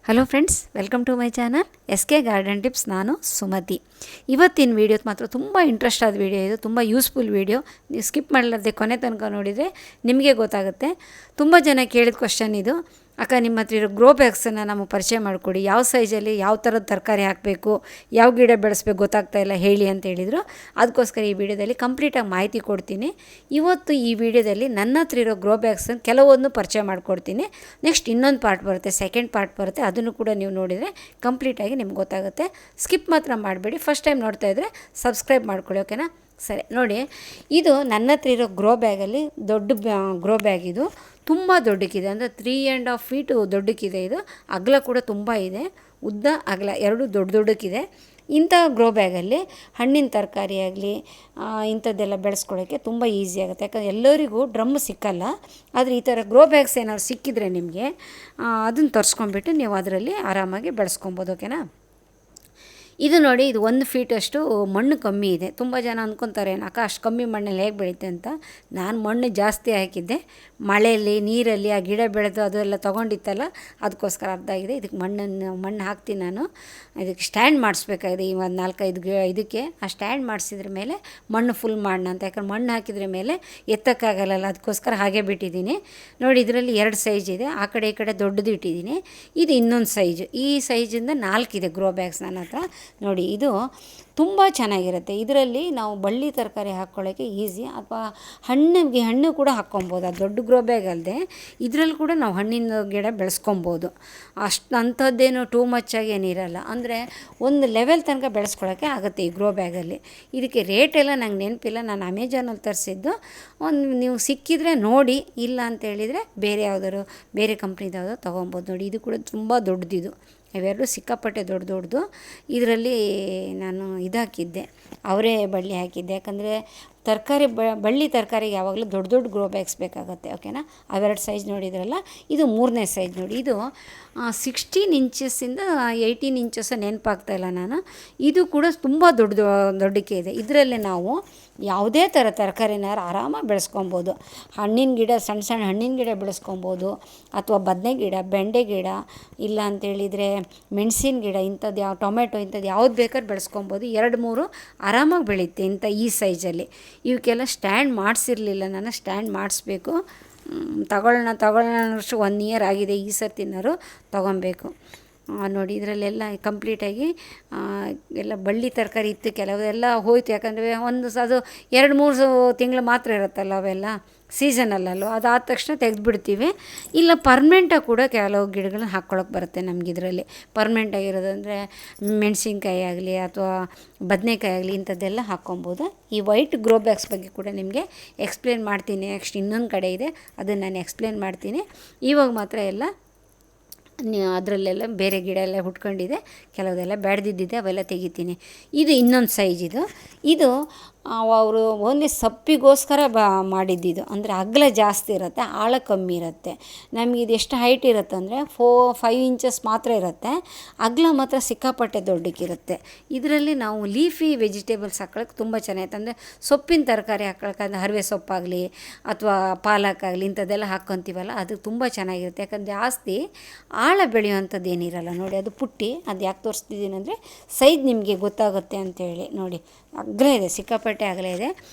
Hello friends, welcome to my channel S K garden tips. ನಾನು ಸುಮತಿ. ಇವತ್ತಿನ ವೀಡಿಯೋದು ಮಾತ್ರ ತುಂಬ ಇಂಟ್ರೆಸ್ಟ್ ಆದ ವೀಡಿಯೋ. ಇದು ತುಂಬ ಯೂಸ್ಫುಲ್ ವೀಡಿಯೋ. ನೀವು ಸ್ಕಿಪ್ ಮಾಡಲಾರ್ದೆ ಕೊನೆ ತನಕ ನೋಡಿದರೆ ನಿಮಗೆ ಗೊತ್ತಾಗುತ್ತೆ. ತುಂಬ ಜನ ಕೇಳಿದ ಕ್ವಶನ್ ಇದು. ಅಕ್ಕ, ನಿಮ್ಮ ಹತ್ರ ಇರೋ ಗ್ರೋ ಬ್ಯಾಗ್ಸನ್ನು ನಮಗೆ ಪರಿಚಯ ಮಾಡಿಕೊಡಿ, ಯಾವ ಸೈಜಲ್ಲಿ ಯಾವ ಥರದ ತರಕಾರಿ ಹಾಕಬೇಕು, ಯಾವ ಗಿಡ ಬೆಳೆಸ್ಬೇಕು ಗೊತ್ತಾಗ್ತಾ ಇಲ್ಲ ಹೇಳಿ ಅಂತ ಹೇಳಿದರು. ಅದಕ್ಕೋಸ್ಕರ ಈ ವಿಡಿಯೋದಲ್ಲಿ ಕಂಪ್ಲೀಟಾಗಿ ಮಾಹಿತಿ ಕೊಡ್ತೀನಿ. ಇವತ್ತು ಈ ವಿಡಿಯೋದಲ್ಲಿ ನನ್ನ ಹತ್ರ ಇರೋ ಗ್ರೋ ಬ್ಯಾಗ್ಸನ್ನು ಕೆಲವೊಂದು ಪರಿಚಯ ಮಾಡಿಕೊಡ್ತೀನಿ. ನೆಕ್ಸ್ಟ್ ಇನ್ನೊಂದು ಪಾರ್ಟ್ ಬರುತ್ತೆ, ಸೆಕೆಂಡ್ ಪಾರ್ಟ್ ಬರುತ್ತೆ. ಅದನ್ನು ಕೂಡ ನೀವು ನೋಡಿದರೆ ಕಂಪ್ಲೀಟಾಗಿ ನಿಮ್ಗೆ ಗೊತ್ತಾಗುತ್ತೆ. ಸ್ಕಿಪ್ ಮಾತ್ರ ಮಾಡಬೇಡಿ. ಫಸ್ಟ್ ಟೈಮ್ ನೋಡ್ತಾ ಇದ್ದರೆ ಸಬ್ಸ್ಕ್ರೈಬ್ ಮಾಡ್ಕೊಳ್ಳಿ, ಓಕೆನಾ? ಸರಿ, ನೋಡಿ, ಇದು ನನ್ನ ಹತ್ರ ಇರೋ ಗ್ರೋ ಬ್ಯಾಗಲ್ಲಿ ದೊಡ್ಡ ಗ್ರೋ ಬ್ಯಾಗ್. ಇದು ತುಂಬ ದೊಡ್ಡಕ್ಕಿದೆ, ಅಂದರೆ 3.5 ಫೀಟು ದೊಡ್ಡಕ್ಕಿದೆ. ಇದು ಅಗಲ ಕೂಡ ತುಂಬ ಇದೆ, ಉದ್ದ ಅಗಲ ಎರಡು ದೊಡ್ಡಕ್ಕಿದೆ. ಇಂಥ ಗ್ರೋ ಬ್ಯಾಗಲ್ಲಿ ಹಣ್ಣಿನ ತರಕಾರಿ ಆಗಲಿ ಇಂಥದ್ದೆಲ್ಲ ಬೆಳೆಸ್ಕೊಳ್ಳೋಕ್ಕೆ ತುಂಬ ಈಸಿ ಆಗುತ್ತೆ. ಯಾಕಂದರೆ ಎಲ್ಲರಿಗೂ ಡ್ರಮ್ ಸಿಕ್ಕಲ್ಲ. ಆದರೆ ಈ ಥರ ಗ್ರೋ ಬ್ಯಾಗ್ಸ್ ಏನಾದ್ರು ಸಿಕ್ಕಿದರೆ ನಿಮಗೆ ಅದನ್ನು ತರಿಸ್ಕೊಂಡ್ಬಿಟ್ಟು ನೀವು ಅದರಲ್ಲಿ ಆರಾಮಾಗಿ ಬೆಳೆಸ್ಕೊಬೋದು, ಓಕೆನಾ? ಇದು ನೋಡಿ, ಇದು 1 ಫೀಟಷ್ಟು ಮಣ್ಣು ಕಮ್ಮಿ ಇದೆ. ತುಂಬ ಜನ ಅಂದ್ಕೊತಾರೆ, ಅಕ್ಕ ಅಷ್ಟು ಕಮ್ಮಿ ಮಣ್ಣಲ್ಲಿ ಹೇಗೆ ಬೆಳೀತೆ ಅಂತ. ನಾನು ಮಣ್ಣು ಜಾಸ್ತಿ ಹಾಕಿದ್ದೆ, ಮಳೆಯಲ್ಲಿ ನೀರಲ್ಲಿ ಆ ಗಿಡ ಬೆಳೆದು ಅದೆಲ್ಲ ತೊಗೊಂಡಿತ್ತಲ್ಲ, ಅದಕ್ಕೋಸ್ಕರ ಅರ್ಧ ಆಗಿದೆ. ಇದಕ್ಕೆ ಮಣ್ಣು ಹಾಕ್ತೀನಿ ನಾನು. ಇದಕ್ಕೆ ಸ್ಟ್ಯಾಂಡ್ ಮಾಡಿಸ್ಬೇಕಾಗಿದೆ ಈ ಒಂದು 4-5 ಇದಕ್ಕೆ. ಆ ಸ್ಟ್ಯಾಂಡ್ ಮಾಡಿಸಿದ್ರ ಮೇಲೆ ಮಣ್ಣು ಫುಲ್ ಮಾಡೋಣ ಅಂತ. ಯಾಕಂದ್ರೆ ಮಣ್ಣು ಹಾಕಿದ್ರ ಮೇಲೆ ಎತ್ತಕ್ಕಾಗಲ್ಲ, ಅದಕ್ಕೋಸ್ಕರ ಹಾಗೆ ಬಿಟ್ಟಿದ್ದೀನಿ. ನೋಡಿ, ಇದರಲ್ಲಿ 2 ಸೈಜ್ ಇದೆ, ಆ ಕಡೆ ಈ ಕಡೆ ದೊಡ್ಡದು ಇಟ್ಟಿದ್ದೀನಿ. ಇದು ಇನ್ನೊಂದು ಸೈಜು. ಈ ಸೈಜಿಂದ 4 ಇದೆ ಗ್ರೋ ಬ್ಯಾಗ್ಸ್ ನನ್ನ ಹತ್ರ. ನೋಡಿ, ಇದು ತುಂಬ ಚೆನ್ನಾಗಿರುತ್ತೆ. ಇದರಲ್ಲಿ ನಾವು ಬಳ್ಳಿ ತರಕಾರಿ ಹಾಕ್ಕೊಳ್ಳೋಕ್ಕೆ ಈಸಿ, ಅಥವಾ ಹಣ್ಣು ಕೂಡ ಹಾಕ್ಕೊಬೋದು. ಅದು ದೊಡ್ಡ ಗ್ರೋ ಬ್ಯಾಗ್ ಅಲ್ಲದೆ ಇದರಲ್ಲಿ ಕೂಡ ನಾವು ಹಣ್ಣಿನ ಗಿಡ ಬೆಳೆಸ್ಕೊಬೋದು. ಅಂಥದ್ದೇನು ಟೂ ಮಚ್ ಆಗಿ ಏನಿರಲ್ಲ, ಅಂದರೆ ಒಂದು ಲೆವೆಲ್ ತನಕ ಬೆಳೆಸ್ಕೊಳ್ಳೋಕ್ಕೆ ಆಗುತ್ತೆ ಈ ಗ್ರೋ ಬ್ಯಾಗಲ್ಲಿ. ಇದಕ್ಕೆ ರೇಟೆಲ್ಲ ನಂಗೆ ನೆನಪಿಲ್ಲ, ನಾನು ಅಮೆಜಾನಲ್ಲಿ ತರಿಸಿದ್ದು. ನೀವು ಸಿಕ್ಕಿದರೆ ನೋಡಿ, ಇಲ್ಲ ಅಂತ ಹೇಳಿದರೆ ಬೇರೆ ಕಂಪ್ನಿದು ಯಾವುದೋ ತೊಗೊಬೋದು. ನೋಡಿ, ಇದು ಕೂಡ ತುಂಬ ದೊಡ್ಡದಿದು. ಇವೆರಡು ಸಿಕ್ಕಾಪಟ್ಟೆ ದೊಡ್ಡದು. ಇದರಲ್ಲಿ ನಾನು ಹಾಕಿದ್ದೆ, ಅವರೇ ಬಳ್ಳಿ ಹಾಕಿದ್ದೆ. ಯಾಕಂದರೆ ಬಳ್ಳಿ ತರಕಾರಿಗೆ ಯಾವಾಗಲೂ ದೊಡ್ಡ ಗ್ರೋ ಬ್ಯಾಗ್ಸ್ ಬೇಕಾಗುತ್ತೆ, ಓಕೆನಾ? ಅವೆರಡು ಸೈಜ್ ನೋಡಿದ್ರಲ್ಲ, ಇದು 3ನೇ ಸೈಜ್. ನೋಡಿ, ಇದು 16 ಇಂಚಸ್ಸಿಂದ 18 ಇಂಚಸ್ ನೆನಪಾಗ್ತಾಯಿಲ್ಲ ನಾನು. ಇದು ಕೂಡ ತುಂಬ ದೊಡ್ಡಕ್ಕೆ ಇದೆ. ಇದರಲ್ಲಿ ನಾವು ಯಾವುದೇ ಥರ ತರಕಾರಿನಾರು ಆರಾಮಾಗಿ ಬೆಳೆಸ್ಕೊಬೋದು. ಹಣ್ಣಿನ ಗಿಡ, ಸಣ್ಣ ಹಣ್ಣಿನ ಗಿಡ ಬೆಳೆಸ್ಕೊಬೋದು, ಅಥವಾ ಬದನೆ ಗಿಡ, ಬೆಂಡೆ ಗಿಡ, ಇಲ್ಲ ಅಂತೇಳಿದರೆ ಮೆಣಸಿನ ಗಿಡ, ಇಂಥದ್ದು ಟೊಮೆಟೊ, ಇಂಥದ್ದು ಯಾವ್ದು ಬೇಕಾದ್ರೂ ಬೆಳೆಸ್ಕೊಬೋದು. 2-3 ಆರಾಮಾಗಿ ಬೆಳೆಯುತ್ತೆ ಈ ಸೈಜಲ್ಲಿ. ಇವಕ್ಕೆಲ್ಲ ಸ್ಟ್ಯಾಂಡ್ ಮಾಡಿಸಿರಲಿಲ್ಲ ನಾನು, ಸ್ಟ್ಯಾಂಡ್ ಮಾಡಿಸ್ಬೇಕು. ತಗೊಳ್ಳೋಣ 1 ಇಯರ್ ಆಗಿದೆ, ಈ ಸರ್ತಿನಾರು ತೊಗೊಬೇಕು. ನೋಡಿ, ಇದರಲ್ಲೆಲ್ಲ ಕಂಪ್ಲೀಟಾಗಿ ಎಲ್ಲ ಬಳ್ಳಿ ತರಕಾರಿ ಇತ್ತು, ಕೆಲವೆಲ್ಲ ಹೋಯ್ತು. ಯಾಕಂದರೆ ಅದು 2-3 ತಿಂಗಳು ಮಾತ್ರ ಇರುತ್ತಲ್ಲ, ಅವೆಲ್ಲ ಸೀಸನಲ್ಲೂ. ಅದಾದ ತಕ್ಷಣ ತೆಗೆದುಬಿಡ್ತೀವಿ. ಇಲ್ಲ ಪರ್ಮನೆಂಟಾಗಿ ಕೂಡ ಕೆಲವು ಗಿಡಗಳನ್ನ ಹಾಕ್ಕೊಳಕ್ಕೆ ಬರುತ್ತೆ ನಮ್ಗೆ. ಇದರಲ್ಲಿ ಪರ್ಮನೆಂಟಾಗಿರೋದಂದರೆ ಮೆಣಸಿನ್ಕಾಯಿ ಆಗಲಿ ಅಥವಾ ಬದನೆಕಾಯಿ ಆಗಲಿ, ಇಂಥದ್ದೆಲ್ಲ ಹಾಕ್ಕೊಬೋದು. ಈ ವೈಟ್ ಗ್ರೋ ಬ್ಯಾಗ್ಸ್ ಬಗ್ಗೆ ಕೂಡ ನಿಮಗೆ ಎಕ್ಸ್ಪ್ಲೇನ್ ಮಾಡ್ತೀನಿ. ನೆಕ್ಸ್ಟ್ ಇನ್ನೊಂದು ಕಡೆ ಇದೆ, ಅದನ್ನು ನಾನು ಎಕ್ಸ್ಪ್ಲೇನ್ ಮಾಡ್ತೀನಿ. ಇವಾಗ ಮಾತ್ರ ಎಲ್ಲ ಅದರಲ್ಲೆಲ್ಲ ಬೇರೆ ಗಿಡ ಎಲ್ಲ ಹುಟ್ಕೊಂಡಿದೆ, ಕೆಲವುದೆಲ್ಲ ಬೆಳೆದಿದ್ದಿದೆ, ಅವೆಲ್ಲ ತೆಗಿತೀನಿ. ಇದು ಇನ್ನೊಂದು ಸೈಜ್. ಇದು ಅವರು ಓನ್ಲಿ ಸೊಪ್ಪಿಗೋಸ್ಕರ ಮಾಡಿದ್ದಿದ್ದು. ಅಂದರೆ ಅಗಲ ಜಾಸ್ತಿ ಇರುತ್ತೆ, ಆಳ ಕಮ್ಮಿ ಇರುತ್ತೆ. ನಮಗೆ ಇದು ಎಷ್ಟು ಹೈಟ್ ಇರುತ್ತೆ ಅಂದರೆ 4-5 ಇಂಚಸ್ ಮಾತ್ರ ಇರುತ್ತೆ. ಅಗಲ ಮಾತ್ರ ಸಿಕ್ಕಾಪಟ್ಟೆ ದೊಡ್ಡಕ್ಕಿರುತ್ತೆ. ಇದರಲ್ಲಿ ನಾವು ಲೀಫಿ ವೆಜಿಟೇಬಲ್ಸ್ ಹಾಕೊಳ್ಳೋಕೆ ತುಂಬ ಚೆನ್ನಾಗಿರುತ್ತೆ. ಅಂದರೆ ಸೊಪ್ಪಿನ ತರಕಾರಿ ಹಾಕೊಳ್ಳೋಕೆ, ಅಂದರೆ ಹರಿವೆ ಸೊಪ್ಪಾಗಲಿ ಅಥವಾ ಪಾಲಕ್ಕಾಗಲಿ ಇಂಥದ್ದೆಲ್ಲ ಹಾಕ್ಕೊತೀವಲ್ಲ, ಅದು ತುಂಬ ಚೆನ್ನಾಗಿರುತ್ತೆ. ಯಾಕಂದರೆ ಜಾಸ್ತಿ ಆಳ ಬೆಳೆಯುವಂಥದ್ದು ಏನಿರಲ್ಲ. ನೋಡಿ, ಅದು ಪುಟ್ಟಿ. ಅದು ಯಾಕೆ ತೋರಿಸ್ತಿದ್ದೀನಿ ಅಂದರೆ ಸೈಜ್ ನಿಮಗೆ ಗೊತ್ತಾಗುತ್ತೆ ಅಂತೇಳಿ. ನೋಡಿ, ಅಗಲ ಇದೆ, ಸಿಕ್ಕಾಪಟ್ಟೆ ಅಗಲ ಇದೆ.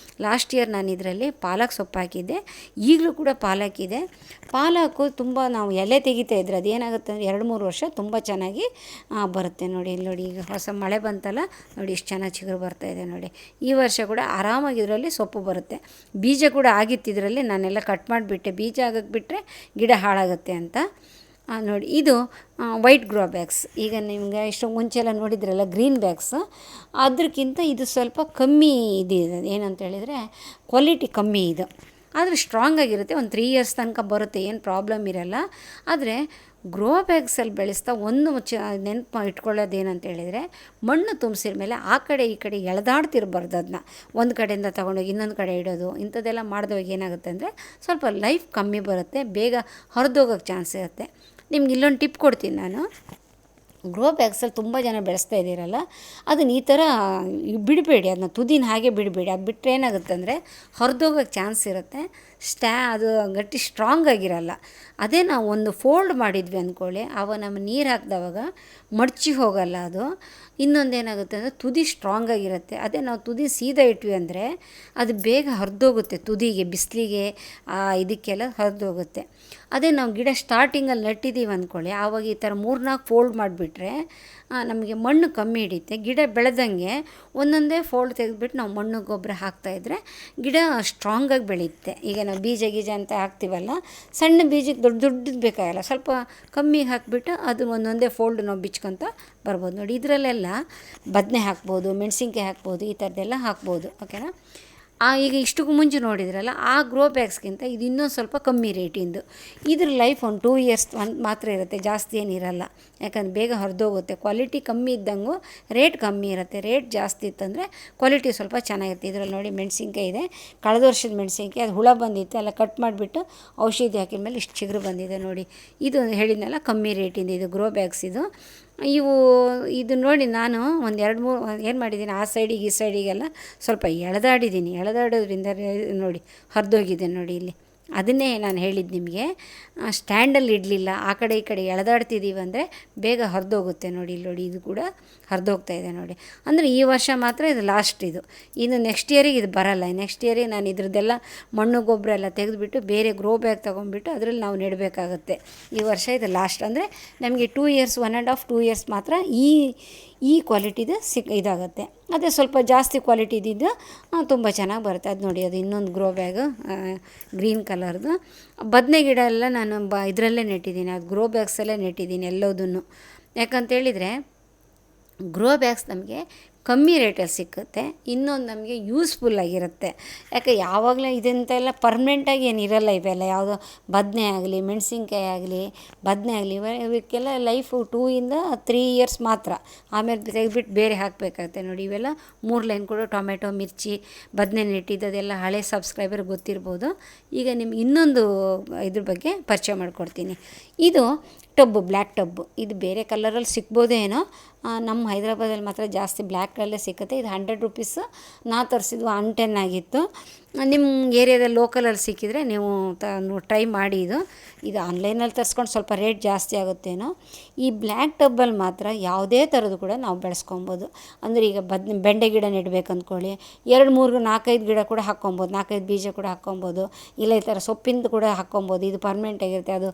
ಲಾಸ್ಟ್ ಇಯರ್ ನಾನು ಇದರಲ್ಲಿ ಪಾಲಕ್ ಸೊಪ್ಪು ಹಾಕಿದ್ದೆ, ಈಗಲೂ ಕೂಡ ಪಾಲಕ್ಕಿದೆ. ಪಾಲಕ್ಕು ತುಂಬ ನಾವು ಎಲೆ ತೆಗಿತಾ ಇದ್ರೆ ಅದೇನಾಗುತ್ತೆ ಅಂದರೆ 2-3 ವರ್ಷ ತುಂಬ ಚೆನ್ನಾಗಿ ಬರುತ್ತೆ. ನೋಡಿ, ಈಗ ಹೊಸ ಮಳೆ ಬಂತಲ್ಲ, ನೋಡಿ ಇಷ್ಟು ಚೆನ್ನಾಗಿ ಚಿಗುರು ಬರ್ತಾಯಿದೆ. ನೋಡಿ, ಈ ವರ್ಷ ಕೂಡ ಆರಾಮಾಗಿ ಇದರಲ್ಲಿ ಸೊಪ್ಪು ಬರುತ್ತೆ. ಬೀಜ ಕೂಡ ಆಗಿತ್ತು ಇದರಲ್ಲಿ, ನಾನೆಲ್ಲ ಕಟ್ ಮಾಡಿಬಿಟ್ಟೆ. ಬೀಜ ಆಗಕ್ಕೆ ಬಿಟ್ಟರೆ ಗಿಡ ಹಾಳಾಗುತ್ತೆ ಅಂತ. ನೋಡಿ, ಇದು ವೈಟ್ ಗ್ರೋ ಬ್ಯಾಗ್ಸ್. ಈಗ ನಿಮಗೆ ಇಷ್ಟು ಮುಂಚೆಲ್ಲ ನೋಡಿದ್ರಲ್ಲ ಗ್ರೀನ್ ಬ್ಯಾಗ್ಸ್, ಅದಕ್ಕಿಂತ ಇದು ಸ್ವಲ್ಪ ಕಮ್ಮಿ ಇದೆ. ಏನಂತ ಹೇಳಿದರೆ ಕ್ವಾಲಿಟಿ ಕಮ್ಮಿ ಇದು, ಆದರೆ ಸ್ಟ್ರಾಂಗ್ ಆಗಿರುತ್ತೆ. ಒಂದು 3 ಇಯರ್ಸ್ ತನಕ ಬರುತ್ತೆ, ಏನು ಪ್ರಾಬ್ಲಮ್ ಇರಲ್ಲ. ಆದರೆ ಗ್ರೋ ಬ್ಯಾಗ್ಸಲ್ಲಿ ಬೆಳೆಸ್ತಾ ಒಂದು ನೆನಪು ಇಟ್ಕೊಳ್ಳೋದು ಏನಂತ ಹೇಳಿದರೆ, ಮಣ್ಣು ತುಂಬಿಸಿದ ಮೇಲೆ ಆ ಕಡೆ ಈ ಕಡೆ ಎಳೆದಾಡ್ತಿರ್ಬಾರ್ದು. ಅದನ್ನ ಒಂದು ಕಡೆಯಿಂದ ತೊಗೊಂಡೋಗಿ ಇನ್ನೊಂದು ಕಡೆ ಇಡೋದು, ಇಂಥದ್ದೆಲ್ಲ ಮಾಡಿದವಾಗ ಏನಾಗುತ್ತೆ ಅಂದರೆ ಸ್ವಲ್ಪ ಲೈಫ್ ಕಮ್ಮಿ ಬರುತ್ತೆ, ಬೇಗ ಹೊರದೋಗೋಕ್ಕೆ ಚಾನ್ಸ್ ಇರುತ್ತೆ. ನಿಮ್ಗೆ ಇಲ್ಲೊಂದು ಟಿಪ್ ಕೊಡ್ತೀನಿ ನಾನು. ಗ್ರೋ ಬ್ಯಾಗ್ಸಲ್ಲಿ ತುಂಬ ಜನ ಬೆಳೆಸ್ತಾ ಇದ್ದೀರಲ್ಲ, ಅದನ್ನು ಈ ಥರ ಬಿಡಬೇಡಿ, ಅದನ್ನ ತುದಿನ ಹಾಗೆ ಬಿಡಬೇಡಿ. ಅದು ಬಿಟ್ಟರೆ ಏನಾಗುತ್ತೆ ಅಂದರೆ ಹೊರದೋಗೋಕ್ಕೆ ಚಾನ್ಸ್ ಇರುತ್ತೆ. ಅದು ಗಟ್ಟಿ ಸ್ಟ್ರಾಂಗ್ ಆಗಿರಲ್ಲ. ಅದೇ ನಾವು ಒಂದು ಫೋಲ್ಡ್ ಮಾಡಿದ್ವಿ ಅಂದ್ಕೊಳ್ಳಿ, ಆವಾಗ ನಮ್ಮ ನೀರು ಹಾಕಿದವಾಗ ಮಡಚಿ ಹೋಗಲ್ಲ ಅದು. ಇನ್ನೊಂದೇನಾಗುತ್ತೆ ಅಂದರೆ ತುದಿ ಸ್ಟ್ರಾಂಗಾಗಿರುತ್ತೆ. ಅದೇ ನಾವು ತುದಿ ಸೀದಾ ಇಟ್ವಿ ಅಂದರೆ ಅದು ಬೇಗ ಹರಿದೋಗುತ್ತೆ, ತುದಿಗೆ ಬಿಸಿಲಿಗೆ ಇದಕ್ಕೆಲ್ಲ ಹರಿದೋಗುತ್ತೆ. ಅದೇ ನಾವು ಗಿಡ ಸ್ಟಾರ್ಟಿಂಗಲ್ಲಿ ನೆಟ್ಟಿದ್ದೀವಿ ಅಂದ್ಕೊಳ್ಳಿ, ಆವಾಗ ಈ ಥರ 3-4 ಫೋಲ್ಡ್ ಮಾಡಿಬಿಟ್ರೆ ನಮಗೆ ಮಣ್ಣು ಕಮ್ಮಿ ಹಿಡಿಯುತ್ತೆ. ಗಿಡ ಬೆಳೆದಂಗೆ ಒಂದೊಂದೇ ಫೋಲ್ಡ್ ತೆಗೆದುಬಿಟ್ಟು ನಾವು ಮಣ್ಣು ಗೊಬ್ಬರ ಹಾಕ್ತಾಯಿದ್ರೆ ಗಿಡ ಸ್ಟ್ರಾಂಗಾಗಿ ಬೆಳೆಯುತ್ತೆ. ಈಗ ನಾವು ಬೀಜ ಅಂತ ಹಾಕ್ತೀವಲ್ಲ, ಸಣ್ಣ ಬೀಜಕ್ಕೆ ದೊಡ್ಡದು ಬೇಕಾಗಲ್ಲ, ಸ್ವಲ್ಪ ಕಮ್ಮಿ ಹಾಕಿಬಿಟ್ಟು ಅದು ಒಂದೊಂದೇ ಫೋಲ್ಡ್ ನಾವು ಬಿಚ್ಕೊತ ಬರ್ಬೋದು. ನೋಡಿ, ಇದರಲ್ಲೆಲ್ಲ ಬದನೆ ಹಾಕ್ಬೋದು, ಮೆಣಸಿನ್ಕಾಯಿ ಹಾಕ್ಬೋದು, ಈ ಥರದ್ದೆಲ್ಲ ಹಾಕ್ಬೋದು. ಓಕೆನಾ. ಈಗ ಇಷ್ಟಕ್ಕೂ ಮುಂಚೆ ನೋಡಿದ್ರಲ್ಲ, ಆ ಗ್ರೋ ಬ್ಯಾಗ್ಸ್ಗಿಂತ ಇದು ಇನ್ನೊಂದು ಸ್ವಲ್ಪ ಕಮ್ಮಿ ರೇಟಿಂದು. ಇದ್ರ ಲೈಫ್ ಒಂದು 2 ಇಯರ್ಸ್ ಮಾತ್ರ ಇರುತ್ತೆ, ಜಾಸ್ತಿ ಏನಿರಲ್ಲ. ಯಾಕಂದ್ರೆ ಬೇಗ ಹರಿದೋಗುತ್ತೆ. ಕ್ವಾಲಿಟಿ ಕಮ್ಮಿ ಇದ್ದಂಗೂ ರೇಟ್ ಕಮ್ಮಿ ಇರುತ್ತೆ. ರೇಟ್ ಜಾಸ್ತಿ ಇತ್ತಂದರೆ ಕ್ವಾಲಿಟಿ ಸ್ವಲ್ಪ ಚೆನ್ನಾಗಿರುತ್ತೆ. ಇದರಲ್ಲಿ ನೋಡಿ ಮೆಣಸಿನ್ಕಾಯಿ ಇದೆ, ಕಳೆದ ವರ್ಷದ ಮೆಣಸಿನ್ಕಾಯಿ, ಅದು ಹುಳ ಬಂದಿತ್ತು, ಎಲ್ಲ ಕಟ್ ಮಾಡಿಬಿಟ್ಟು ಔಷಧಿ ಹಾಕಿದ ಮೇಲೆ ಇಷ್ಟು ಚಿಗುರು ಬಂದಿದೆ ನೋಡಿ. ಇದು ಹೇಳಿದ್ನಲ್ಲ ಕಮ್ಮಿ ರೇಟಿಂದ, ಇದು ಗ್ರೋ ಬ್ಯಾಗ್ಸ್ ಇದು ನೋಡಿ. ನಾನು ಒಂದು 2-3 ಏನು ಮಾಡಿದ್ದೀನಿ, ಆ ಸೈಡಿಗೆ ಈ ಸೈಡಿಗೆಲ್ಲ ಸ್ವಲ್ಪ ಎಳೆದಾಡೋದ್ರಿಂದ ನೋಡಿ ಹರಿದೋಗಿದೆ ನೋಡಿ ಇಲ್ಲಿ. ಅದನ್ನೇ ನಾನು ಹೇಳಿದ್ದು ನಿಮಗೆ, ಸ್ಟ್ಯಾಂಡಲ್ಲಿ ಇಡಲಿಲ್ಲ, ಆ ಕಡೆ ಈ ಕಡೆ ಎಳೆದಾಡ್ತಿದ್ದೀವಿ ಅಂದರೆ ಬೇಗ ಹರಿದೋಗುತ್ತೆ. ನೋಡಿ ಇಲ್ಲಿ ನೋಡಿ, ಇದು ಕೂಡ ಹರಿದೋಗ್ತಾಯಿದೆ ನೋಡಿ. ಅಂದರೆ ಈ ವರ್ಷ ಮಾತ್ರ ಇದು ಲಾಸ್ಟ್. ಇನ್ನು ನೆಕ್ಸ್ಟ್ ಇಯರಿಗೆ ಇದು ಬರಲ್ಲ. ನೆಕ್ಸ್ಟ್ ಇಯರಿಗೆ ನಾನು ಇದ್ರದ್ದೆಲ್ಲ ಮಣ್ಣು ಗೊಬ್ಬರ ಎಲ್ಲ ತೆಗೆದುಬಿಟ್ಟು ಬೇರೆ ಗ್ರೋ ಬ್ಯಾಗ್ ತೊಗೊಂಡ್ಬಿಟ್ಟು ಅದರಲ್ಲಿ ನಾವು ನೆಡಬೇಕಾಗತ್ತೆ. ಈ ವರ್ಷ ಇದು ಲಾಸ್ಟ್. ಅಂದರೆ ನಮಗೆ 2 ಇಯರ್ಸ್ 1.5 2 ಇಯರ್ಸ್ ಮಾತ್ರ ಈ ಕ್ವಾಲಿಟಿದು ಇದಾಗುತ್ತೆ. ಅದೇ ಸ್ವಲ್ಪ ಜಾಸ್ತಿ ಕ್ವಾಲಿಟಿ ಇದ್ದಿದ್ದು ತುಂಬ ಚೆನ್ನಾಗಿ ಬರುತ್ತೆ. ಅದು ನೋಡಿ, ಅದು ಇನ್ನೊಂದು ಗ್ರೋ ಬ್ಯಾಗು ಗ್ರೀನ್ ಕಲರ್ದು. ಬದನೆ ಗಿಡ ಎಲ್ಲ ನಾನು ಇದರಲ್ಲೇ ನೆಟ್ಟಿದ್ದೀನಿ, ಅದು ಗ್ರೋ ಬ್ಯಾಗ್ಸಲ್ಲೇ ನೆಟ್ಟಿದ್ದೀನಿ ಎಲ್ಲದನ್ನು. ಯಾಕಂತೇಳಿದರೆ ಗ್ರೋ ಬ್ಯಾಗ್ಸ್ ನಮಗೆ ಕಮ್ಮಿ ರೇಟಲ್ಲಿ ಸಿಕ್ಕುತ್ತೆ. ಇನ್ನೊಂದು ನಮಗೆ ಯೂಸ್ಫುಲ್ಲಾಗಿರುತ್ತೆ. ಯಾಕೆ ಯಾವಾಗಲೂ ಇದಂತೆಲ್ಲ ಪರ್ಮನೆಂಟಾಗಿ ಏನಿರಲ್ಲ. ಇವೆಲ್ಲ ಯಾವುದೋ ಬದನೆ ಆಗಲಿ, ಮೆಣಸಿನ್ಕಾಯಿ ಆಗಲಿ, ಬದನೆ ಆಗಲಿ, ಇವಕ್ಕೆಲ್ಲ ಲೈಫು 2 ಇಂದ 3 ಇಯರ್ಸ್ ಮಾತ್ರ. ಆಮೇಲೆ ತೆಗೆದ್ಬಿಟ್ಟು ಬೇರೆ ಹಾಕಬೇಕಾಗುತ್ತೆ. ನೋಡಿ, ಇವೆಲ್ಲ 3 ಲೈನ್ ಕೂಡ ಟೊಮೆಟೊ, ಮಿರ್ಚಿ, ಬದನೆ ನೆಟ್ಟಿದ್ದು, ಅದೆಲ್ಲ ಹಳೆ ಸಬ್ಸ್ಕ್ರೈಬರ್ ಗೊತ್ತಿರ್ಬೋದು. ಈಗ ನಿಮ್ಗೆ ಇನ್ನೊಂದು ಇದ್ರ ಬಗ್ಗೆ ಪರಿಚಯ ಮಾಡಿಕೊಡ್ತೀನಿ. ಇದು ಟಬ್ಬು, ಬ್ಲ್ಯಾಕ್ ಟಬ್ಬು. ಇದು ಬೇರೆ ಕಲರಲ್ಲಿ ಸಿಗ್ಬೋದೇನೋ, ನಮ್ಮ ಹೈದ್ರಾಬಾದಲ್ಲಿ ಮಾತ್ರ ಜಾಸ್ತಿ ಬ್ಲ್ಯಾಕ್ ಕಲರಲ್ಲೇ ಸಿಗುತ್ತೆ. ಇದು 100 ರುಪೀಸು. ನಾ ತರಿಸಿದ್ದು 110 ಆಗಿತ್ತು. ನಿಮ್ಮ ಏರಿಯಾದಲ್ಲಿ ಲೋಕಲಲ್ಲಿ ಸಿಕ್ಕಿದರೆ ನೀವು ಟ್ರೈ ಮಾಡಿ. ಇದು ಆನ್ಲೈನಲ್ಲಿ ತರಿಸ್ಕೊಂಡು ಸ್ವಲ್ಪ ರೇಟ್ ಜಾಸ್ತಿ ಆಗುತ್ತೇನೋ. ಈ ಬ್ಲ್ಯಾಕ್ ಟಬ್ಬಲ್ಲಿ ಮಾತ್ರ ಯಾವುದೇ ಥರದ್ದು ಕೂಡ ನಾವು ಬೆಳೆಸ್ಕೊಬೋದು. ಅಂದರೆ ಈಗ ಬೆಂಡೆ ಗಿಡ ನೆಡಬೇಕು ಅಂದ್ಕೊಳ್ಳಿ, 2-3-4-5 ಗಿಡ ಕೂಡ ಹಾಕ್ಕೊಬೋದು, 4-5 ಬೀಜ ಕೂಡ ಹಾಕ್ಕೊಬೋದು. ಇಲ್ಲ ಈ ಥರ ಸೊಪ್ಪಿಂದು ಕೂಡ ಹಾಕ್ಕೊಬೋದು. ಇದು ಪರ್ಮನೆಂಟ್ ಆಗಿರುತ್ತೆ. ಅದು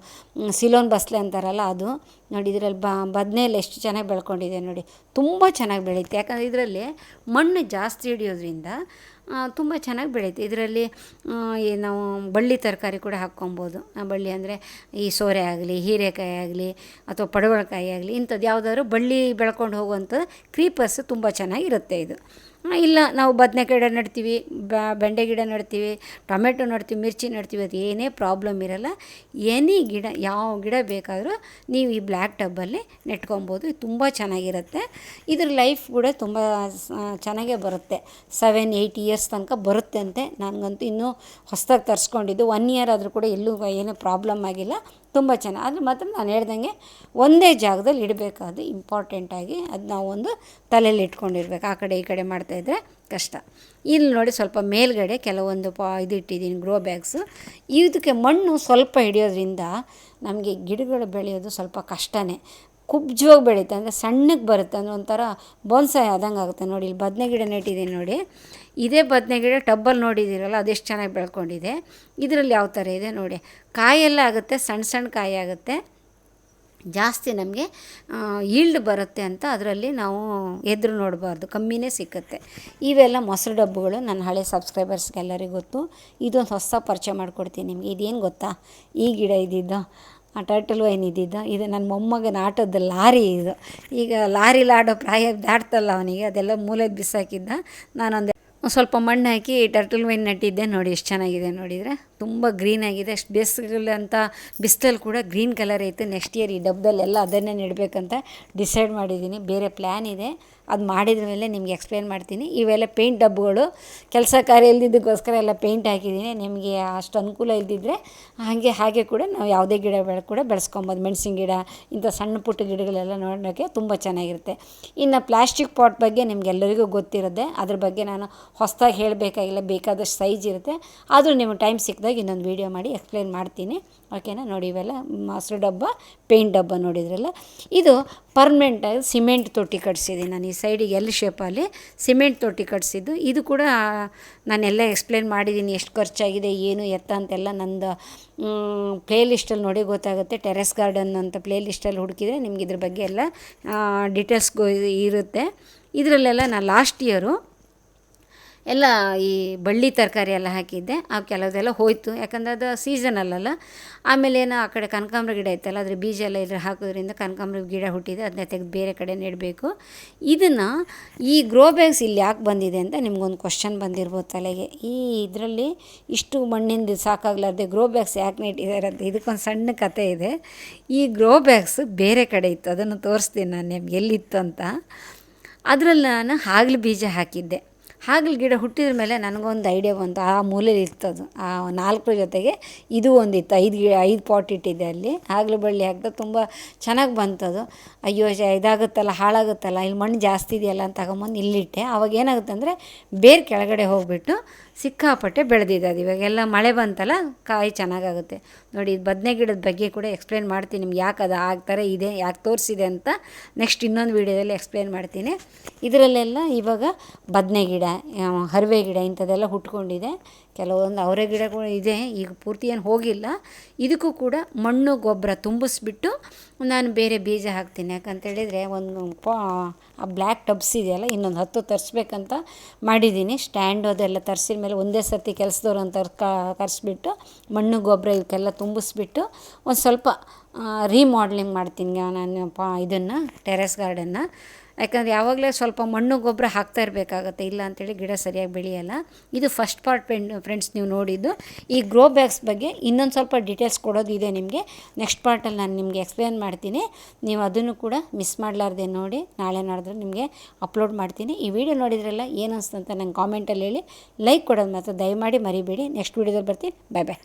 ಸಿಲೋನ್ ಬಸ್ಲೆ ಅಂತಾರಲ್ಲ ಅದು. ನೋಡಿ, ಇದರಲ್ಲಿ ಬದನೆಯಲ್ಲಿ ಎಷ್ಟು ಚೆನ್ನಾಗಿ ಬೆಳ್ಕೊಂಡಿದೆ ನೋಡಿ, ತುಂಬ ಚೆನ್ನಾಗಿ ಬೆಳೆಯುತ್ತೆ. ಯಾಕಂದರೆ ಇದರಲ್ಲಿ ಮಣ್ಣು ಜಾಸ್ತಿ ಹಿಡಿಯೋದ್ರಿಂದ ತುಂಬ ಚೆನ್ನಾಗಿ ಬೆಳೆಯುತ್ತೆ. ಇದರಲ್ಲಿ ನಾವು ಬಳ್ಳಿ ತರಕಾರಿ ಕೂಡ ಹಾಕ್ಕೊಬೋದು. ಬಳ್ಳಿ ಅಂದರೆ ಈ ಸೋರೆ ಆಗಲಿ, ಹೀರೆಕಾಯಿ ಆಗಲಿ, ಅಥವಾ ಪಡವಲಕಾಯಿ ಆಗಲಿ, ಇಂಥದ್ದು ಯಾವುದಾದ್ರು ಬಳ್ಳಿ ಬೆಳ್ಕೊಂಡು ಹೋಗುವಂಥ ಕ್ರೀಪರ್ಸ್ ತುಂಬ ಚೆನ್ನಾಗಿರುತ್ತೆ ಇದು. ಇಲ್ಲ ನಾವು ಬದನೆಕಾಯಿ ಗಿಡ ನೆಡ್ತೀವಿ, ಬೆಂಡೆ ಗಿಡ ನೆಡ್ತೀವಿ, ಟೊಮೆಟೊ ನೆಡ್ತೀವಿ, ಮಿರ್ಚಿ ನೆಡ್ತೀವಿ, ಅದು ಏನೇ ಪ್ರಾಬ್ಲಮ್ ಇರಲ್ಲ. ಎನಿ ಗಿಡ, ಯಾವ ಗಿಡ ಬೇಕಾದರೂ ನೀವು ಈ ಬ್ಲ್ಯಾಕ್ ಟಬ್ಬಲ್ಲಿ ನೆಟ್ಕೊಬೋದು. ಇದು ತುಂಬ ಚೆನ್ನಾಗಿರುತ್ತೆ. ಇದ್ರ ಲೈಫ್ ಕೂಡ ತುಂಬ ಚೆನ್ನಾಗೇ ಬರುತ್ತೆ. 7-8 ಇಯರ್ಸ್ ತನಕ ಬರುತ್ತೆ ಅಂತೆ. ನನಗಂತೂ ಇನ್ನೂ ಹೊಸದಾಗಿ ತರಿಸ್ಕೊಂಡಿದ್ದು 1 ಇಯರ್ ಆದರೂ ಕೂಡ ಎಲ್ಲೂ ಏನೂ ಪ್ರಾಬ್ಲಮ್ ಆಗಿಲ್ಲ. ತುಂಬ ಚೆನ್ನಾಗಿ. ಆದರೆ ಮಾತ್ರ ನಾನು ಹೇಳ್ದಂಗೆ ಒಂದೇ ಜಾಗದಲ್ಲಿ ಇಡಬೇಕಾದ ಇಂಪಾರ್ಟೆಂಟಾಗಿ ಅದು ನಾವು ಒಂದು ತಲೆಯಲ್ಲಿ ಇಟ್ಕೊಂಡಿರ್ಬೇಕು. ಆ ಕಡೆ ಈ ಕಡೆ ಮಾಡ್ತಾಯಿದ್ರೆ ಕಷ್ಟ. ಇಲ್ಲಿ ನೋಡಿ, ಸ್ವಲ್ಪ ಮೇಲ್ಗಡೆ ಕೆಲವೊಂದು ಇಟ್ಟಿದ್ದೀನಿ ಗ್ರೋ ಬ್ಯಾಗ್ಸು. ಇದಕ್ಕೆ ಮಣ್ಣು ಸ್ವಲ್ಪ ಹಿಡಿಯೋದ್ರಿಂದ ನಮಗೆ ಗಿಡಗಳು ಬೆಳೆಯೋದು ಸ್ವಲ್ಪ ಕಷ್ಟನೇ. ಕುಬ್ಜವಾಗಿ ಬೆಳೀತೆ, ಅಂದರೆ ಸಣ್ಣಗೆ ಬರುತ್ತೆ, ಅಂದರೆ ಒಂಥರ ಬೋನ್ಸಾಯಿ ಆದಂಗೆ ಆಗುತ್ತೆ. ನೋಡಿ, ಇಲ್ಲಿ ಬದನೆ ಗಿಡ ನೆಟ್ಟಿದ್ದೀನಿ ನೋಡಿ. ಇದೇ ಬದನೆ ಗಿಡ ಟಬ್ಬಲ್ಲಿ ನೋಡಿದ್ದೀರಲ್ಲ, ಅದೆಷ್ಟು ಚೆನ್ನಾಗಿ ಬೆಳ್ಕೊಂಡಿದೆ. ಇದರಲ್ಲಿ ಯಾವ ಥರ ಇದೆ ನೋಡಿ, ಕಾಯೆಲ್ಲ ಆಗುತ್ತೆ, ಸಣ್ಣ ಸಣ್ಣ ಕಾಯಿ ಆಗುತ್ತೆ. ಜಾಸ್ತಿ ನಮಗೆ ಈಲ್ಡ್ ಬರುತ್ತೆ ಅಂತ ಅದರಲ್ಲಿ ನಾವು ಎದುರು ನೋಡಬಾರ್ದು, ಕಮ್ಮಿನೇ ಸಿಕ್ಕುತ್ತೆ. ಇವೆಲ್ಲ ಮೊಸರು ಡಬ್ಬುಗಳು ನನ್ನ ಹಳೆ ಸಬ್ಸ್ಕ್ರೈಬರ್ಸ್ಗೆಲ್ಲರಿಗೂ ಗೊತ್ತು. ಇದೊಂದು ಹೊಸ ಪರಿಚಯ ಮಾಡಿಕೊಡ್ತೀನಿ ನಿಮಗೆ. ಇದೇನು ಗೊತ್ತಾ, ಈ ಗಿಡ ಇದ್ದಿದ್ದು ಟರ್ಟಲ್ ವೈನ್ ಇದ್ದಿದ್ದು, ಇದು ನನ್ನ ಮೊಮ್ಮಗನ ಆಟೋದ ಲಾರಿ. ಇದು ಈಗ ಲಾರಿಲಾಡೋ ಪ್ರಾಯ ದಾಟ್ತಲ್ಲ ಅವನಿಗೆ, ಅದೆಲ್ಲ ಮೂಲೆಗೆ ಬಿಸಾಕಿದ್ದ. ನಾನೊಂದು ಸ್ವಲ್ಪ ಮಣ್ಣು ಹಾಕಿ ಟರ್ಟಲ್ ವೈನ್ ನೆಟ್ಟಿದ್ದೆ ನೋಡಿ, ಎಷ್ಟು ಚೆನ್ನಾಗಿದೆ ನೋಡಿದರೆ. ತುಂಬ ಗ್ರೀನಾಗಿದೆ. ಅಷ್ಟು ಬೇಸಿಗೆಲ್ಲ ಅಂತ ಬಿಸಿಲಲ್ಲಿ ಕೂಡ ಗ್ರೀನ್ ಕಲರ್ ಐತೆ. ನೆಕ್ಸ್ಟ್ ಇಯರ್ ಈ ಡಬ್ಬದಲ್ಲೆಲ್ಲ ಅದನ್ನೇ ನೆಡಬೇಕಂತ ಡಿಸೈಡ್ ಮಾಡಿದ್ದೀನಿ. ಬೇರೆ ಪ್ಲ್ಯಾನ್ ಇದೆ, ಅದು ಮಾಡಿದ ಮೇಲೆ ನಿಮಗೆ ಎಕ್ಸ್ಪ್ಲೇನ್ ಮಾಡ್ತೀನಿ. ಇವೆಲ್ಲ ಪೇಂಟ್ ಡಬ್ಬುಗಳು, ಕೆಲಸ ಕಾರ್ಯ ಇಲ್ದಿದ್ದಕ್ಕೋಸ್ಕರ ಎಲ್ಲ ಪೇಂಟ್ ಹಾಕಿದ್ದೀನಿ. ನಿಮಗೆ ಅಷ್ಟು ಅನುಕೂಲ ಇಲ್ದಿದ್ದರೆ ಹಾಗೆ ಕೂಡ ನಾವು ಯಾವುದೇ ಗಿಡ ಕೂಡ ಬೆಳೆಸ್ಕೊಬೋದು. ಮೆಣಸಿನ ಗಿಡ, ಇಂಥ ಸಣ್ಣ ಪುಟ್ಟ ಗಿಡಗಳೆಲ್ಲ ನೋಡೋಕ್ಕೆ ತುಂಬ ಚೆನ್ನಾಗಿರುತ್ತೆ. ಇನ್ನು ಪ್ಲಾಸ್ಟಿಕ್ ಪಾಟ್ ಬಗ್ಗೆ ನಿಮಗೆಲ್ಲರಿಗೂ ಗೊತ್ತಿರುತ್ತೆ. ಅದ್ರ ಬಗ್ಗೆ ನಾನು ಹೊಸದಾಗಿ ಹೇಳಬೇಕಾಗಿಲ್ಲ, ಬೇಕಾದಷ್ಟು ಸೈಜ್ ಇರುತ್ತೆ. ಆದರೂ ನಿಮಗೆ ಟೈಮ್ ಸಿಕ್ಕಿದಾಗ ಡೀಟೇಲಾಗಿ ಇನ್ನೊಂದು ವೀಡಿಯೋ ಮಾಡಿ ಎಕ್ಸ್ಪ್ಲೇನ್ ಮಾಡ್ತೀನಿ, ಓಕೆನಾ. ನೋಡಿ ಇವೆಲ್ಲ ಮೊಸರು ಡಬ್ಬ, ಪೇಂಟ್ ಡಬ್ಬ ನೋಡಿದ್ರಲ್ಲ, ಇದು ಪರ್ಮನೆಂಟಾಗಿ ಸಿಮೆಂಟ್ ತೊಟ್ಟಿ ಕಟ್ಸಿದ್ದೀನಿ ನಾನು. ಈ ಸೈಡಿಗೆ ಎಲ್ ಶೇಪಲ್ಲಿ ಸಿಮೆಂಟ್ ತೊಟ್ಟಿ ಕಟ್ಸಿದ್ದು. ಇದು ಕೂಡ ನಾನೆಲ್ಲ ಎಕ್ಸ್ಪ್ಲೇನ್ ಮಾಡಿದ್ದೀನಿ, ಎಷ್ಟು ಖರ್ಚಾಗಿದೆ ಏನು ಎತ್ತ ಅಂತೆಲ್ಲ. ನಂದು ಪ್ಲೇ ಲಿಸ್ಟಲ್ಲಿ ನೋಡಿ ಗೊತ್ತಾಗುತ್ತೆ. ಟೆರೆಸ್ ಗಾರ್ಡನ್ ಅಂತ ಪ್ಲೇ ಲಿಸ್ಟಲ್ಲಿ ಹುಡುಕಿದರೆ ನಿಮ್ಗೆ ಇದ್ರ ಬಗ್ಗೆ ಎಲ್ಲ ಡೀಟೇಲ್ಸ್ ಇರುತ್ತೆ. ಇದರಲ್ಲೆಲ್ಲ ನಾನು ಲಾಸ್ಟ್ ಇಯರು ಎಲ್ಲ ಈ ಬಳ್ಳಿ ತರಕಾರಿ ಎಲ್ಲ ಹಾಕಿದ್ದೆ. ಆ ಕೆಲವುದೆಲ್ಲ ಹೋಯಿತು, ಯಾಕಂದರೆ ಅದು ಸೀಸನಲ್ಲ. ಆಮೇಲೆ ಏನೋ ಆ ಕಡೆ ಕನಕಾಂಬರ ಗಿಡ ಇತ್ತಲ್ಲ, ಅದ್ರ ಬೀಜ ಎಲ್ಲ ಇದ್ರ ಹಾಕೋದ್ರಿಂದ ಕನಕಾಂಬರ ಗಿಡ ಹುಟ್ಟಿದೆ. ಅದನ್ನ ತೆಗೆದು ಬೇರೆ ಕಡೆ ನೆಡಬೇಕು. ಇದನ್ನು ಈ ಗ್ರೋ ಬ್ಯಾಗ್ಸ್ ಇಲ್ಲಿ ಯಾಕೆ ಬಂದಿದೆ ಅಂತ ನಿಮ್ಗೊಂದು ಕ್ವಶನ್ ಬಂದಿರ್ಬೋದು ತಲೆಗೆ. ಈ ಇದರಲ್ಲಿ ಇಷ್ಟು ಮಣ್ಣಿಂದ ಸಾಕಾಗಲಾರ್ದೆ ಗ್ರೋ ಬ್ಯಾಗ್ಸ್ ಯಾಕೆ ನೆಟ್ಟಿದ್ದಾರೆ ಅಂತ. ಇದಕ್ಕೊಂದು ಸಣ್ಣ ಕತೆ ಇದೆ. ಈ ಗ್ರೋ ಬ್ಯಾಗ್ಸ್ ಬೇರೆ ಕಡೆ ಇತ್ತು, ಅದನ್ನು ತೋರಿಸ್ತೀನಿ ನಾನು ನಿಮ್ಗೆ ಎಲ್ಲಿತ್ತು ಅಂತ. ಅದರಲ್ಲಿ ನಾನು ಹಾಗಲ ಬೀಜ ಹಾಕಿದ್ದೆ. ಹಾಗಲ ಗಿಡ ಹುಟ್ಟಿದ ಮೇಲೆ ನನಗೊಂದು ಐಡಿಯಾ ಬಂತು. ಆ ಮೂಲೆಯಲ್ಲಿ ಇರ್ತದು, ಆ 4 ಜೊತೆಗೆ ಇದು ಒಂದಿತ್ತು. 5 ಪಾಟ್ ಇಟ್ಟಿದ್ದೆ ಅಲ್ಲಿ. ಹಾಗಲ ಬಳ್ಳಿ ಹಾಕಿದ ತುಂಬ ಚೆನ್ನಾಗಿ ಬಂತದು. ಅಯ್ಯೋ ಇದಾಗುತ್ತಲ್ಲ, ಹಾಳಾಗುತ್ತಲ್ಲ, ಇಲ್ಲಿ ಮಣ್ಣು ಜಾಸ್ತಿ ಇದೆಯಲ್ಲ ಅಂತ ತಗೊಂಬಂದು ಇಲ್ಲಿಟ್ಟೆ. ಅವಾಗ ಏನಾಗುತ್ತೆ ಅಂದರೆ ಬೇರೆ ಕೆಳಗಡೆ ಹೋಗಿಬಿಟ್ಟು ಸಿಕ್ಕಾಪಟ್ಟೆ ಬೆಳೆದಿದೆ ಅದು. ಇವಾಗೆಲ್ಲ ಮಳೆ ಬಂತಲ್ಲ, ಕಾಯಿ ಚೆನ್ನಾಗಾಗುತ್ತೆ. ನೋಡಿ, ಇದು ಬದನೆ ಗಿಡದ ಬಗ್ಗೆ ಕೂಡ ಎಕ್ಸ್ಪ್ಲೇನ್ ಮಾಡ್ತೀನಿ ನಿಮ್ಗೆ, ಯಾಕೆ ಅದು ಆ ಥರ ಇದೆ, ಯಾಕೆ ತೋರಿಸಿದೆ ಅಂತ ನೆಕ್ಸ್ಟ್ ಇನ್ನೊಂದು ವೀಡಿಯೋದಲ್ಲಿ ಎಕ್ಸ್ಪ್ಲೇನ್ ಮಾಡ್ತೀನಿ. ಇದರಲ್ಲೆಲ್ಲ ಇವಾಗ ಬದನೆ ಗಿಡ, ಹರಿವೆ ಗಿಡ ಇಂಥದ್ದೆಲ್ಲ ಹುಟ್ಕೊಂಡಿದೆ. ಕೆಲವೊಂದು ಅವರೆ ಗಿಡಗಳು ಇದೆ, ಈಗ ಪೂರ್ತಿ ಏನು ಹೋಗಿಲ್ಲ. ಇದಕ್ಕೂ ಕೂಡ ಮಣ್ಣು ಗೊಬ್ಬರ ತುಂಬಿಸ್ಬಿಟ್ಟು ನಾನು ಬೇರೆ ಬೀಜ ಹಾಕ್ತೀನಿ. ಯಾಕಂತೇಳಿದರೆ ಆ ಬ್ಲ್ಯಾಕ್ ಟಬ್ಸ್ ಇದೆಯಲ್ಲ, ಇನ್ನೊಂದು 10 ತರಿಸ್ಬೇಕಂತ ಮಾಡಿದ್ದೀನಿ. ಸ್ಟ್ಯಾಂಡು ಅದೆಲ್ಲ ತರಿಸಿದ ಮೇಲೆ ಒಂದೇ ಸರ್ತಿ ಕೆಲಸದವ್ರು ಅಂತ ಕರೆಸ್ಬಿಟ್ಟು ಮಣ್ಣು ಗೊಬ್ಬರ ಇವಕ್ಕೆಲ್ಲ ತುಂಬಿಸ್ಬಿಟ್ಟು ಒಂದು ಸ್ವಲ್ಪ ರೀಮಾಡ್ಲಿಂಗ್ ಮಾಡ್ತೀನಿ ನಾನು ಇದನ್ನು ಟೆರೆಸ್ ಗಾರ್ಡನ್ನ. ಯಾಕಂದರೆ ಯಾವಾಗಲೇ ಸ್ವಲ್ಪ ಮಣ್ಣು ಗೊಬ್ಬರ ಹಾಕ್ತಾ ಇರಬೇಕಾಗತ್ತೆ, ಇಲ್ಲ ಅಂಥೇಳಿ ಗಿಡ ಸರಿಯಾಗಿ ಬೆಳೆಯಲ್ಲ. ಇದು ಫಸ್ಟ್ ಪಾರ್ಟ್ ಫ್ರೆಂಡ್ಸ್ ನೀವು ನೋಡಿದ್ದು. ಈ ಗ್ರೋ ಬ್ಯಾಗ್ಸ್ ಬಗ್ಗೆ ಇನ್ನೊಂದು ಸ್ವಲ್ಪ ಡೀಟೇಲ್ಸ್ ಕೊಡೋದಿದೆ ನಿಮಗೆ. ನೆಕ್ಸ್ಟ್ ಪಾರ್ಟಲ್ಲಿ ನಾನು ನಿಮಗೆ ಎಕ್ಸ್ಪ್ಲೇನ್ ಮಾಡ್ತೀನಿ. ನೀವು ಅದನ್ನು ಕೂಡ ಮಿಸ್ ಮಾಡಲಾರ್ದೆ ನೋಡಿ. ನಾಳೆ ನಾಡಿದ್ರೆ ನಿಮಗೆ ಅಪ್ಲೋಡ್ ಮಾಡ್ತೀನಿ. ಈ ವಿಡಿಯೋ ನೋಡಿದ್ರಲ್ಲ ಏನು ಅನಿಸ್ತು ಅಂತ ನಂಗೆ ಕಾಮೆಂಟಲ್ಲಿ ಹೇಳಿ. ಲೈಕ್ ಕೊಡೋದು ಮಾತ್ರ ದಯಮಾಡಿ ಮರಿಬೇಡಿ. ನೆಕ್ಸ್ಟ್ ವೀಡಿಯೋದಲ್ಲಿ ಬರ್ತೀನಿ. ಬಾಯ್ ಬಾಯ್.